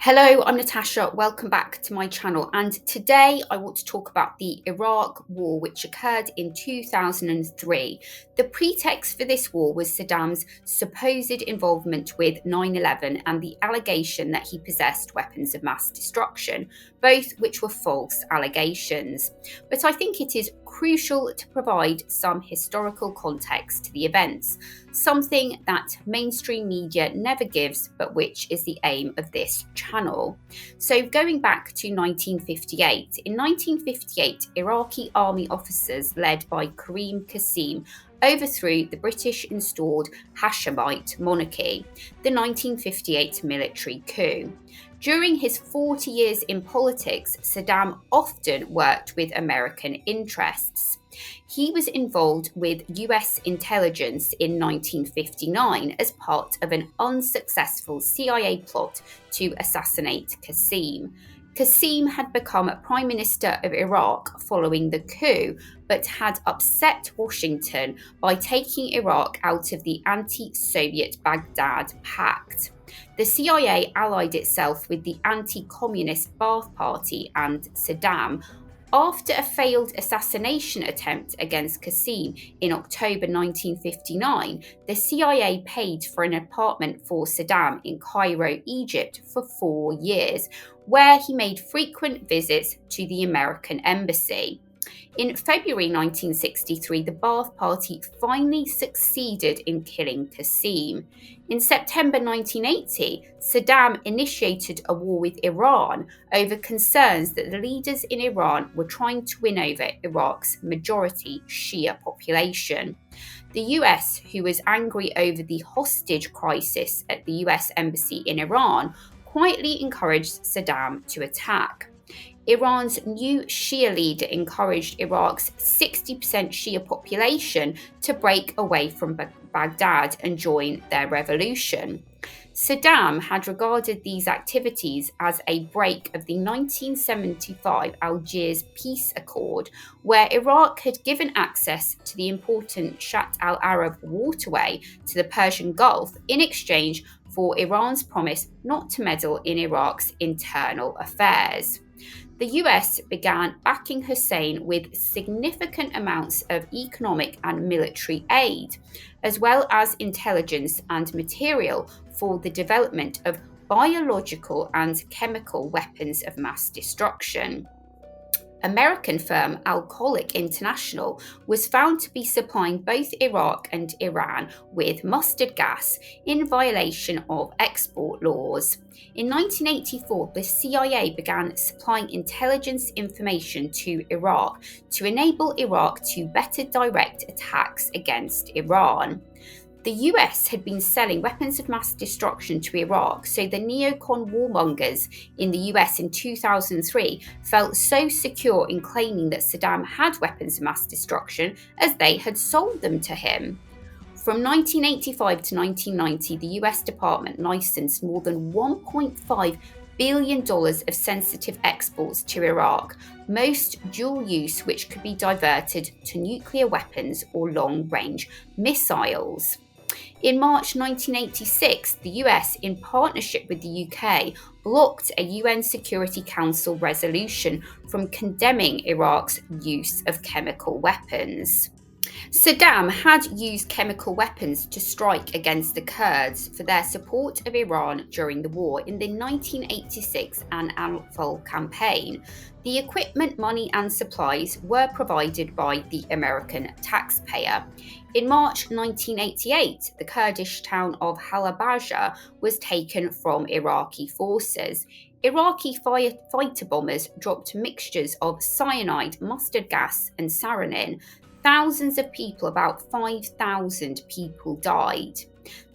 Hello, I'm Natasha. Welcome back to my channel. And today I want to talk about the Iraq War, which occurred in 2003. The pretext for this war was Saddam's supposed involvement with 9/11 and the allegation that he possessed weapons of mass destruction, both which were false allegations. But I think it is crucial to provide some historical context to the events, something that mainstream media never gives, but which is the aim of this channel. So going back to 1958, in 1958, Iraqi army officers led by Karim Qasim overthrew the British-installed Hashemite monarchy, the 1958 military coup. During his 40 years in politics, Saddam often worked with American interests. He was involved with US intelligence in 1959 as part of an unsuccessful CIA plot to assassinate Qasim. Qasim had become Prime Minister of Iraq following the coup, but had upset Washington by taking Iraq out of the anti-Soviet Baghdad Pact. The CIA allied itself with the anti-communist Ba'ath Party and Saddam. After a failed assassination attempt against Qasim in October 1959, the CIA paid for an apartment for Saddam in Cairo, Egypt for 4 years, where he made frequent visits to the American embassy. In February 1963, the Ba'ath Party finally succeeded in killing Qasim. In September 1980, Saddam initiated a war with Iran over concerns that the leaders in Iran were trying to win over Iraq's majority Shia population. The US, who was angry over the hostage crisis at the US embassy in Iran, quietly encouraged Saddam to attack. Iran's new Shia leader encouraged Iraq's 60% Shia population to break away from Baghdad and join their revolution. Saddam had regarded these activities as a break of the 1975 Algiers Peace Accord, where Iraq had given access to the important Shatt al-Arab waterway to the Persian Gulf in exchange for Iran's promise not to meddle in Iraq's internal affairs. The US began backing Hussein with significant amounts of economic and military aid, as well as intelligence and material for the development of biological and chemical weapons of mass destruction. American firm Alcoholic International was found to be supplying both Iraq and Iran with mustard gas in violation of export laws. In 1984, the CIA began supplying intelligence information to Iraq to enable Iraq to better direct attacks against Iran. The US had been selling weapons of mass destruction to Iraq, so the neocon warmongers in the US in 2003 felt so secure in claiming that Saddam had weapons of mass destruction as they had sold them to him. From 1985 to 1990, the US Department licensed more than $1.5 billion of sensitive exports to Iraq, most dual use, which could be diverted to nuclear weapons or long-range missiles. In March 1986, the US, in partnership with the UK, blocked a UN Security Council resolution from condemning Iraq's use of chemical weapons. Saddam had used chemical weapons to strike against the Kurds for their support of Iran during the war in the 1986 Anfal campaign. The equipment, money and supplies were provided by the American taxpayer. In March 1988, the Kurdish town of Halabja was taken from Iraqi forces. Iraqi fighter bombers dropped mixtures of cyanide, mustard gas and sarin. Thousands of people, about 5,000 people, died.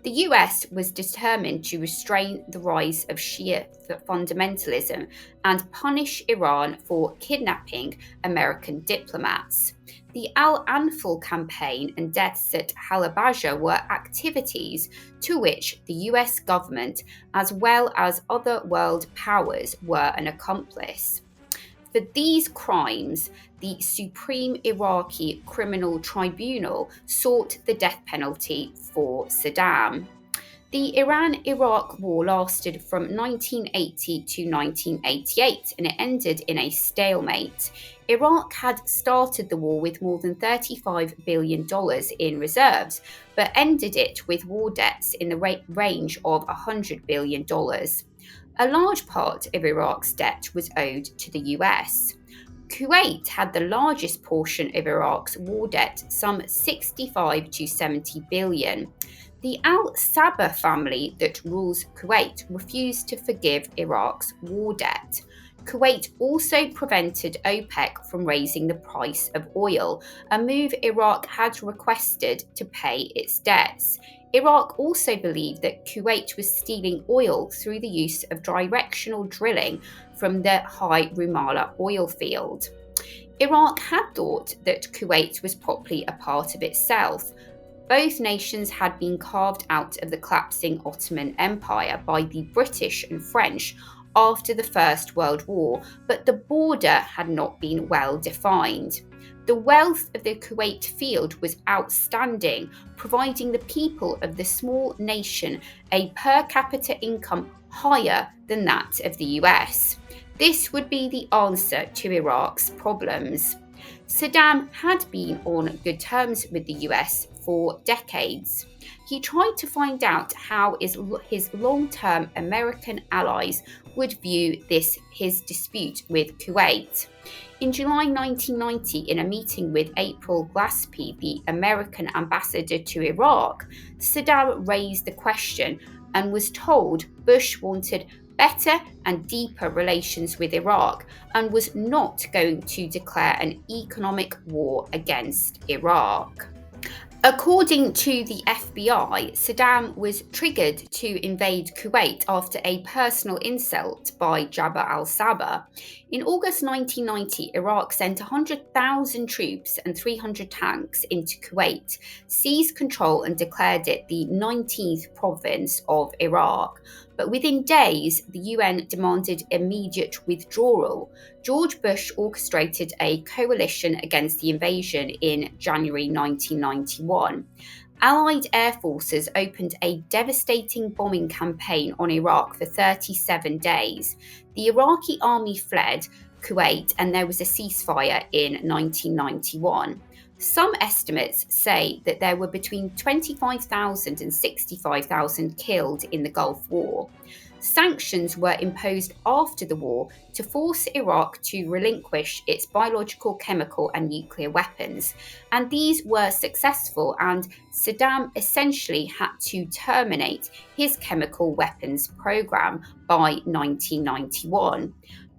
The US was determined to restrain the rise of Shia fundamentalism and punish Iran for kidnapping American diplomats. The Al-Anfal campaign and deaths at Halabja were activities to which the US government, as well as other world powers, were an accomplice. For these crimes, the Supreme Iraqi Criminal Tribunal sought the death penalty for Saddam. The Iran-Iraq War lasted from 1980 to 1988 and it ended in a stalemate. Iraq had started the war with more than $35 billion in reserves, but ended it with war debts in the range of $100 billion. A large part of Iraq's debt was owed to the US. Kuwait had the largest portion of Iraq's war debt, some 65 to 70 billion. The Al Sabah family that rules Kuwait refused to forgive Iraq's war debt. Kuwait also prevented OPEC from raising the price of oil, a move Iraq had requested to pay its debts. Iraq also believed that Kuwait was stealing oil through the use of directional drilling from the High Rumaila oil field. Iraq had thought that Kuwait was properly a part of itself. Both nations had been carved out of the collapsing Ottoman Empire by the British and French after the First World War, but the border had not been well defined. The wealth of the Kuwait field was outstanding, providing the people of the small nation a per capita income higher than that of the US. This would be the answer to Iraq's problems. Saddam had been on good terms with the US for decades. He tried to find out how his long-term American allies would view his dispute with Kuwait. In July 1990, in a meeting with April Glaspie, the American ambassador to Iraq, Saddam raised the question and was told Bush wanted better and deeper relations with Iraq and was not going to declare an economic war against Iraq. According to the FBI, Saddam was triggered to invade Kuwait after a personal insult by Jabbar al-Sabah. In August 1990, Iraq sent 100,000 troops and 300 tanks into Kuwait, seized control and declared it the 19th province of Iraq. But within days, the UN demanded immediate withdrawal. George Bush orchestrated a coalition against the invasion in January 1991. Allied air forces opened a devastating bombing campaign on Iraq for 37 days. The Iraqi army fled Kuwait and there was a ceasefire in 1991. Some estimates say that there were between 25,000 and 65,000 killed in the Gulf War. Sanctions were imposed after the war to force Iraq to relinquish its biological, chemical, and nuclear weapons, and these were successful, and Saddam essentially had to terminate his chemical weapons program by 1991.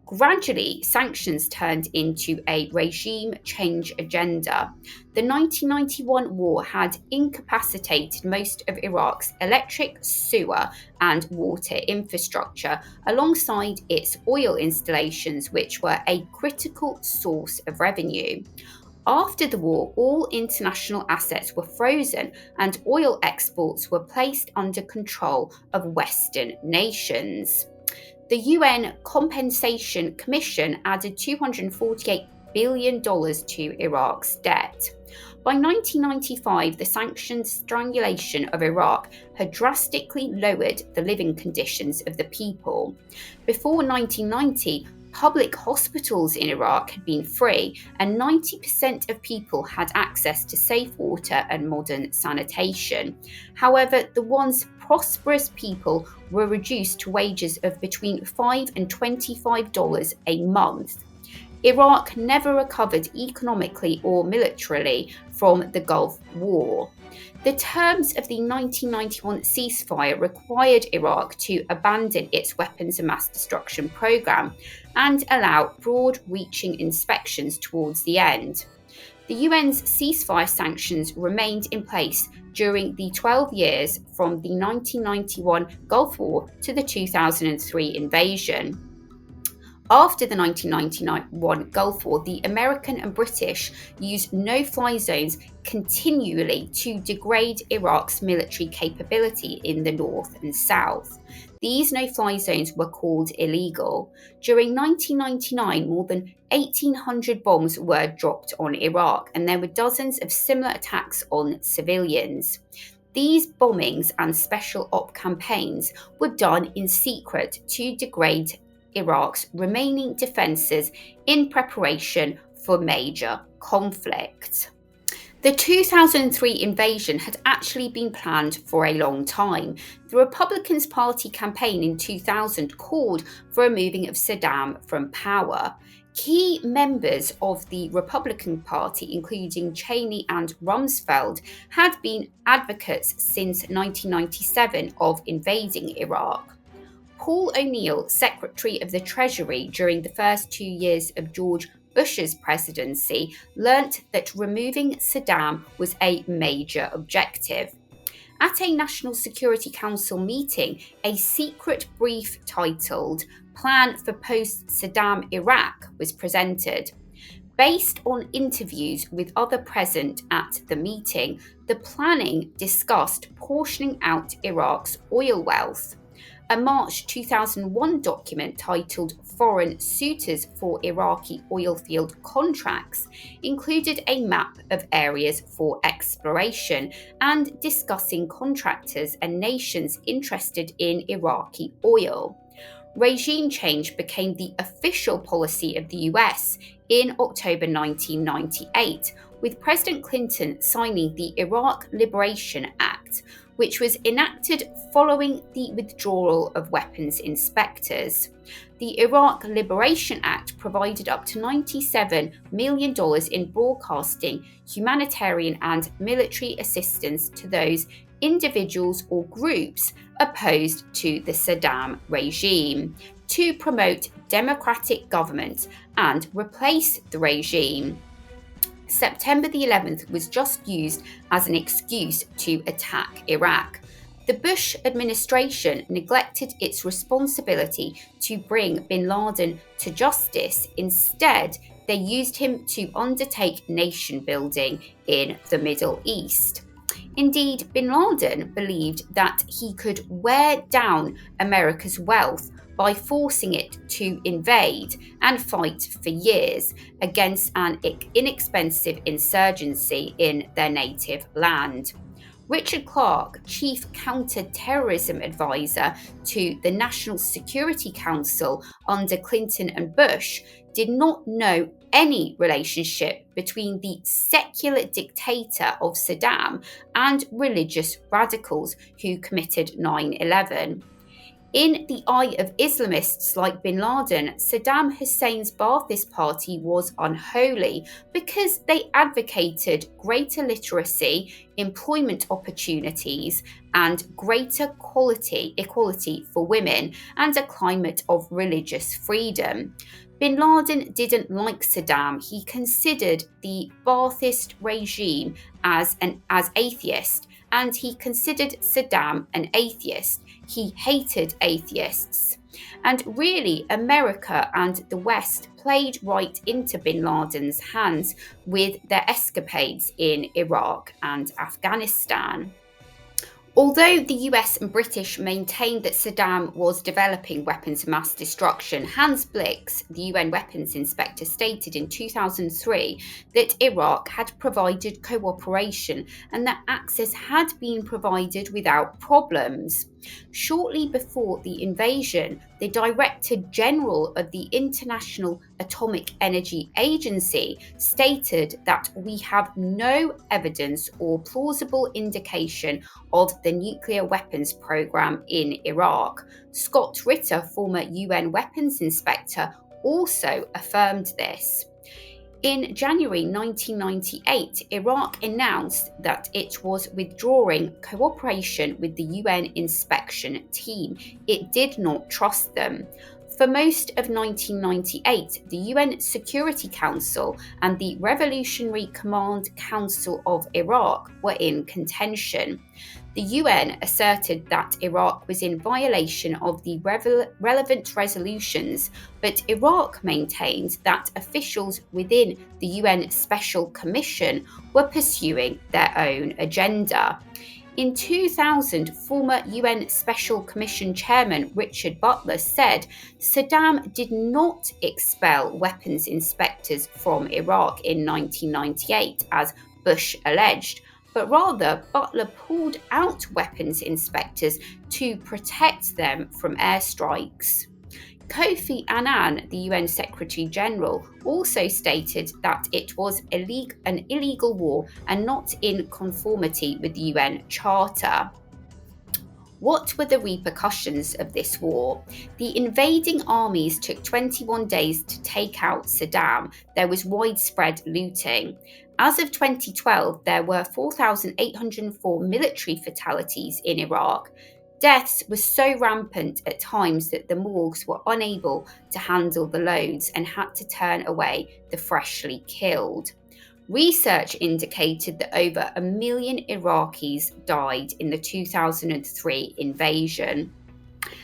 Gradually, sanctions turned into a regime change agenda. The 1991 war had incapacitated most of Iraq's electric, sewer, and water infrastructure, alongside its oil installations, which were a critical source of revenue. After the war, all international assets were frozen and oil exports were placed under control of Western nations. The UN Compensation Commission added $248 billion to Iraq's debt. By 1995, the sanctioned strangulation of Iraq had drastically lowered the living conditions of the people. Before 1990, public hospitals in Iraq had been free, and 90% of people had access to safe water and modern sanitation. However, the once prosperous people were reduced to wages of between $5 and $25 a month. Iraq never recovered economically or militarily from the Gulf War. The terms of the 1991 ceasefire required Iraq to abandon its weapons of mass destruction program and allow broad-reaching inspections towards the end. The UN's ceasefire sanctions remained in place during the 12 years from the 1991 Gulf War to the 2003 invasion. After the 1991 Gulf War, the American and British used no-fly zones continually to degrade Iraq's military capability in the north and south. These no-fly zones were called illegal. During 1999, more than 1,800 bombs were dropped on Iraq, and there were dozens of similar attacks on civilians. These bombings and special op campaigns were done in secret to degrade Iraq's remaining defences in preparation for major conflict. The 2003 invasion had actually been planned for a long time. The Republicans' party campaign in 2000 called for a removing of Saddam from power. Key members of the Republican Party, including Cheney and Rumsfeld, had been advocates since 1997 of invading Iraq. Paul O'Neill, Secretary of the Treasury during the first 2 years of George Bush's presidency, learnt that removing Saddam was a major objective. At a National Security Council meeting, a secret brief titled Plan for Post-Saddam Iraq was presented. Based on interviews with others present at the meeting, the planning discussed portioning out Iraq's oil wealth. A March 2001 document titled Foreign Suitors for Iraqi Oilfield Contracts included a map of areas for exploration and discussing contractors and nations interested in Iraqi oil. Regime change became the official policy of the US in October 1998, with President Clinton signing the Iraq Liberation Act, which was enacted following the withdrawal of weapons inspectors. The Iraq Liberation Act provided up to $97 million in broadcasting, humanitarian and military assistance to those individuals or groups opposed to the Saddam regime, to promote democratic government and replace the regime. September the 11th was just used as an excuse to attack Iraq. The Bush administration neglected its responsibility to bring bin Laden to justice. Instead, they used him to undertake nation building in the Middle East. Indeed, bin Laden believed that he could wear down America's wealth by forcing it to invade and fight for years against an inexpensive insurgency in their native land. Richard Clarke, chief counter-terrorism advisor to the National Security Council under Clinton and Bush, did not know any relationship between the secular dictator of Saddam and religious radicals who committed 9/11. In the eye of Islamists like bin Laden, Saddam Hussein's Ba'athist Party was unholy because they advocated greater literacy, employment opportunities, and greater equality for women and a climate of religious freedom. Bin Laden didn't like Saddam. He considered the Ba'athist regime as atheist, and he considered Saddam an atheist. He hated atheists. And really, America and the West played right into bin Laden's hands with their escapades in Iraq and Afghanistan. Although the US and British maintained that Saddam was developing weapons of mass destruction, Hans Blix, the UN weapons inspector, stated in 2003 that Iraq had provided cooperation and that access had been provided without problems. Shortly before the invasion, the Director General of the International Atomic Energy Agency stated that we have no evidence or plausible indication of the nuclear weapons program in Iraq. Scott Ritter, former UN weapons inspector, also affirmed this. In January 1998, Iraq announced that it was withdrawing cooperation with the UN inspection team. It did not trust them. For most of 1998, the UN Security Council and the Revolutionary Command Council of Iraq were in contention. The UN asserted that Iraq was in violation of the relevant resolutions, but Iraq maintained that officials within the UN Special Commission were pursuing their own agenda. In 2000, former UN Special Commission Chairman Richard Butler said Saddam did not expel weapons inspectors from Iraq in 1998, as Bush alleged, but rather Butler pulled out weapons inspectors to protect them from airstrikes. Kofi Annan, the UN Secretary General, also stated that it was an illegal war and not in conformity with the UN Charter. What were the repercussions of this war? The invading armies took 21 days to take out Saddam. There was widespread looting. As of 2012, there were 4,804 military fatalities in Iraq. Deaths were so rampant at times that the morgues were unable to handle the loads and had to turn away the freshly killed. Research indicated that over 1 million Iraqis died in the 2003 invasion.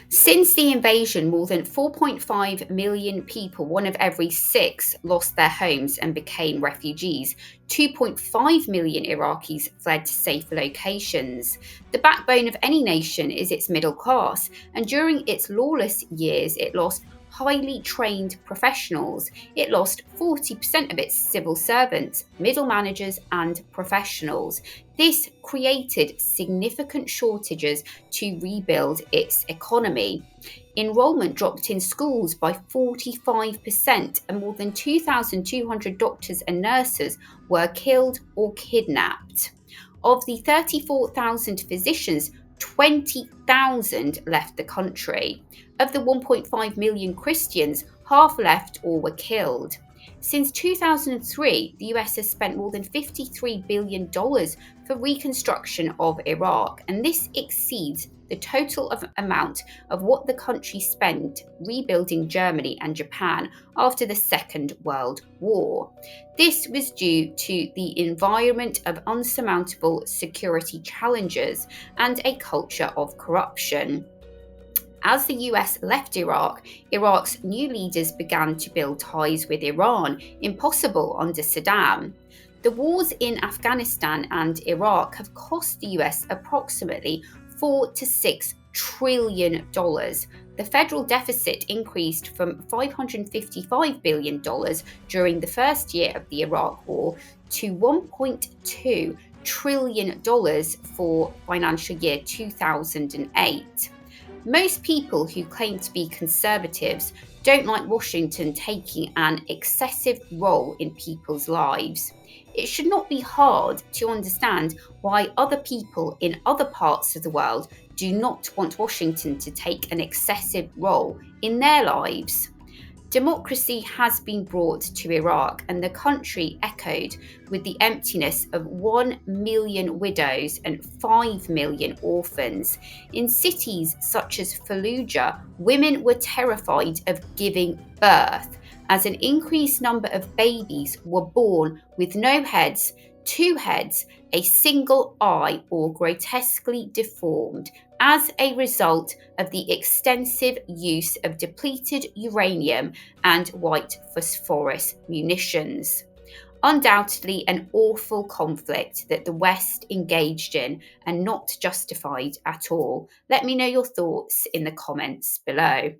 Since the invasion, more than 4.5 million people, one of every six, lost their homes and became refugees. 2.5 million Iraqis fled to safer locations. The backbone of any nation is its middle class, and during its lawless years, it lost highly trained professionals. It lost 40% of its civil servants, middle managers, and professionals. This created significant shortages to rebuild its economy. Enrollment dropped in schools by 45%, and more than 2,200 doctors and nurses were killed or kidnapped. Of the 34,000 physicians, 20,000 left the country. Of the 1.5 million Christians, half left or were killed. Since 2003, the US has spent more than $53 billion for reconstruction of Iraq, and this exceeds the total amount of what the country spent rebuilding Germany and Japan after the Second World War. This was due to the environment of unsurmountable security challenges and a culture of corruption. As the US left Iraq, Iraq's new leaders began to build ties with Iran, impossible under Saddam. The wars in Afghanistan and Iraq have cost the US approximately $4 to $6 trillion. The federal deficit increased from $555 billion during the first year of the Iraq War to $1.2 trillion for financial year 2008. Most people who claim to be conservatives don't like Washington taking an excessive role in people's lives. It should not be hard to understand why other people in other parts of the world do not want Washington to take an excessive role in their lives. Democracy has been brought to Iraq, and the country echoed with the emptiness of 1 million widows and 5 million orphans. In cities such as Fallujah, women were terrified of giving birth, as an increased number of babies were born with no heads, 2 heads, a single eye, or grotesquely deformed, as a result of the extensive use of depleted uranium and white phosphorus munitions. Undoubtedly an awful conflict that the West engaged in and not justified at all. Let me know your thoughts in the comments below.